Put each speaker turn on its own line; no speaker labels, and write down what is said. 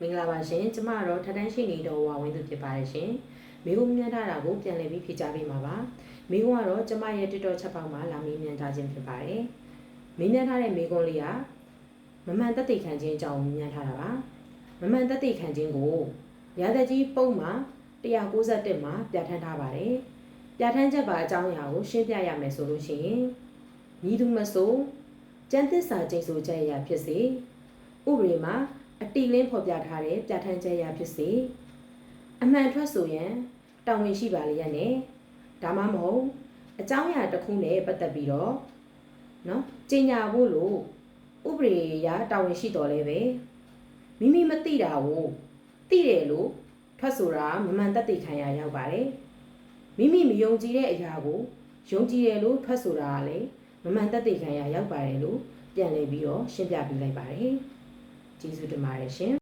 မင်္ဂလာပါရှင်ကျမတော့ထထန်းရှိနေတော့ဝါဝင်းသူဖြစ်ပါတယ်ရှင်မိကုံမြတ်တာကိုပြန်လည်ပြီးဖြေချပေးမှာပါမိကုံကတော့ကျမရဲ့တစ်တော်ချက်ပေါက်မှာလာမေးမြန်းထားခြင်းဖြစ်ပါတယ်မေးမြန်းထားတဲ့မိကုံလေးကမမှန်သက်သေခံခြင်းအကြောင်းမေးမြန်းထားတာပါမမှန်သက်သေခံခြင်းကိုရာဇကြီးပုံမှာ191မှာပြဋ္ဌာန်းထားပါတယ်ပြဋ္ဌာန်းချက်ပါအကြောင်းအရာကိုရှင်းပြရမယ်ဆိုလို့ရှိရင်ညီသူမဆိုကျမ်းသစ္စာကျိန်ဆိုချက်အရာဖြစ်စေဥပဒေမှာအတိလင်းဖော်ပြထားတဲ့ပြဋ္ဌာန်းချက်အရာဖြစ်စေအမှန်ထွက်ဆိုရန်တာဝန်ရှိပါလျက်နဲ့ဒါမှမဟုတ်အကြောင်းအရာတစ်ခုနဲ့ပတ်သက်ပြီးတော့ကြေညာဖို့လို့ဥပဒေအရတာဝန်ရှိတော်လဲပဲမိမိမသိတာကိုသိတယ်လို့ထွက်ဆိုတာမမှန်သက်သေခံရရောက်ပါတယ်မိမိမယုံကြည်တဲ့အရာကိုယုံကြည်တယ်လို့ထွက်ဆိုတာကလည်းမမှန်သက်သေခံရရောက်ပါတယ်လို့ပြန်လည်ပြီးတော့ရှင်းပြပေးလိုက်ပါတယ်ကျေးဇူးတင်ပါတယ်ရှင်